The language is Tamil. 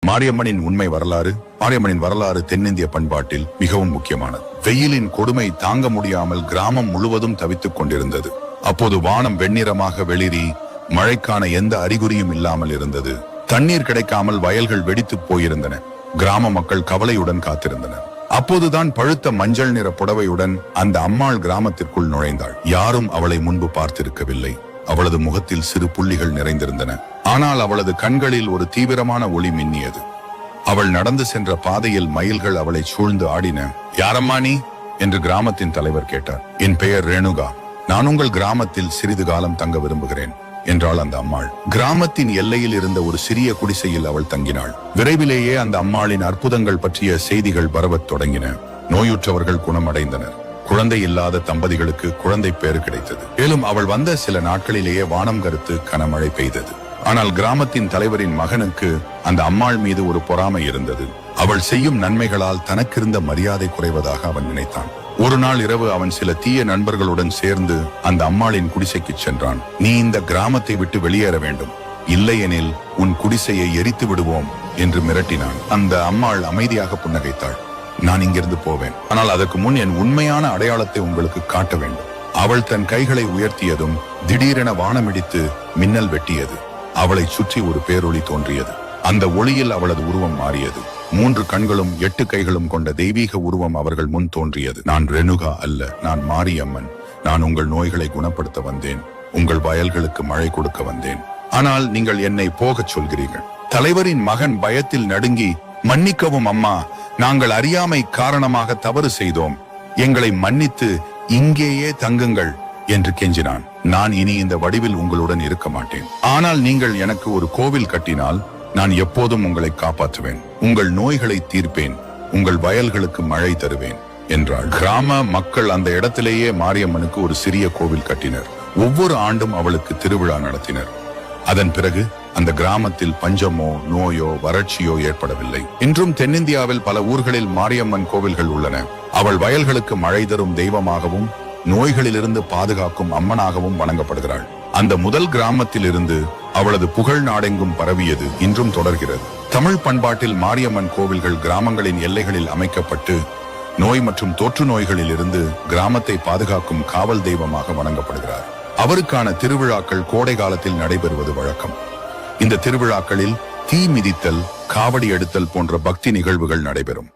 மாரியம்மனின் உண்மை வரலாறு. மாரியம்மனின் வரலாறு தென்னிந்திய பண்பாட்டில் மிகவும் முக்கியமானது. வெயிலின் கொடுமை தாங்க முடியாமல் கிராமம் முழுவதும் தவித்துக் கொண்டிருந்தது. அப்போது வானம் வெண்ணிறமாக வெளிரி மழைக்கான எந்த அறிகுறியும் இல்லாமல் இருந்தது. தண்ணீர் கிடைக்காமல் வயல்கள் வெடித்து போயிருந்தன. கிராம மக்கள் கவலையுடன் காத்திருந்தனர். அப்போதுதான் பழுத்த மஞ்சள் நிற புடவையுடன் அந்த அம்மாள் கிராமத்திற்குள் நுழைந்தாள். யாரும் அவளை முன்பு பார்த்திருக்கவில்லை. அவளது முகத்தில் சிறு புள்ளிகள் நிறைந்திருந்தன. ஆனால் அவளது கண்களில் ஒரு தீவிரமான ஒளி மின்னியது. அவள் நடந்து சென்ற பாதையில் மயில்கள் அவளை சூழ்ந்து ஆடின. யாரம்மா நீ என்று கிராமத்தின் தலைவர் கேட்டார். என் பெயர் ரேணுகா. நான் உங்கள் கிராமத்தில் சிறிது காலம் தங்க விரும்புகிறேன் என்றாள் அந்த அம்மாள். கிராமத்தின் எல்லையில் இருந்த ஒரு சிறிய குடிசையில் அவள் தங்கினாள். விரைவிலேயே அந்த அம்மாளின் அற்புதங்கள் பற்றிய செய்திகள் பரவத் தொடங்கின. நோயுற்றவர்கள் குணமடைந்தனர். குழந்தை இல்லாத தம்பதிகளுக்கு குழந்தை பேறு கிடைத்தது. மேலும் அவள் வந்த சில நாட்களிலேயே வானம் கருத்து கனமழை பெய்தது. ஆனால் கிராமத்தின் தலைவரின் மகனுக்கு அந்த அம்மாள் மீது ஒரு பொறாமை இருந்தது. அவள் செய்யும் நன்மைகளால் தனக்கிருந்த மரியாதை குறைவதாக அவன் நினைத்தான். ஒரு நாள் இரவு அவன் சில தீய நண்பர்களுடன் சேர்ந்து அந்த அம்மாளின் குடிசைக்கு சென்றான். நீ இந்த கிராமத்தை விட்டு வெளியேற வேண்டும், இல்லையெனில் உன் குடிசையை எரித்து விடுவோம் என்று மிரட்டினான். அந்த அம்மாள் அமைதியாக புன்னகைத்தாள். நான் இங்கிருந்து போவேன், ஆனால் அதற்கு முன் என் உண்மையான அடையாளத்தை உங்களுக்கு காட்ட வேண்டும். அவள் தன் கைகளை உயர்த்தியதும் திடீரென வானமிடித்து மின்னல் வெட்டியது. அவளை சுற்றி ஒரு பேரொளி தோன்றியது. அந்த ஒளியில் அவளது உருவம் மாறியது. 3 கண்களும் 8 கைகளும் கொண்ட தெய்வீக உருவம் அவர்கள் முன் தோன்றியது. நான் ரெணுகா அல்ல, நான் மாரியம்மன். நான் உங்கள் நோய்களை குணப்படுத்த வந்தேன். உங்கள் வயல்களுக்கு மழை கொடுக்க வந்தேன். ஆனால் நீங்கள் என்னை போகச் சொல்கிறீர்கள். தலைவரின் மகன் பயத்தில் நடுங்கி, மன்னிக்கவும் அம்மா, நாங்கள் அறியாமை காரணமாக தவறு செய்தோம். எங்களை மன்னித்து இங்கேயே தங்குங்கள் என்று கெஞ்சினான். நான் இனி இந்த வடிவில் உங்களுடன் இருக்க மாட்டேன். ஆனால் நீங்கள் எனக்கு ஒரு கோவில் கட்டினால் நான் எப்போதும் உங்களை காப்பாற்றுவேன். உங்கள் நோய்களை தீர்ப்பேன். உங்கள் வயல்களுக்கு மழை தருவேன் என்றாள். கிராம மக்கள் அந்த இடத்திலேயே மாரியம்மனுக்கு ஒரு சிறிய கோவில் கட்டினர். ஒவ்வொரு ஆண்டும் அவளுக்கு திருவிழா நடத்தினர். அதன் பிறகு அந்த கிராமத்தில் பஞ்சமோ நோயோ வறட்சியோ ஏற்படவில்லை. இன்றும் தென்னிந்தியாவில் பல ஊர்களில் மாரியம்மன் கோவில்கள் உள்ளன. அவள் வயல்களுக்கு மழை தரும் தெய்வமாகவும் நோய்களிலிருந்து பாதுகாக்கும் அம்மனாகவும் வணங்கப்படுகிறாள். அந்த முதல் கிராமத்தில் இருந்து அவளது புகழ் நாடெங்கும் பரவியது, இன்றும் தொடர்கிறது. தமிழ் பண்பாட்டில் மாரியம்மன் கோவில்கள் கிராமங்களின் எல்லைகளில் அமைக்கப்பட்டு நோய் மற்றும் தொற்று நோய்களில் இருந்து கிராமத்தை பாதுகாக்கும் காவல் தெய்வமாக வணங்கப்படுகிறார். அவருக்கான திருவிழாக்கள் கோடை காலத்தில் நடைபெறுவது வழக்கம். இந்த திருவிழாக்களில் தீ மிதித்தல், காவடி எடுத்தல் போன்ற பக்தி நிகழ்வுகள் நடைபெறும்.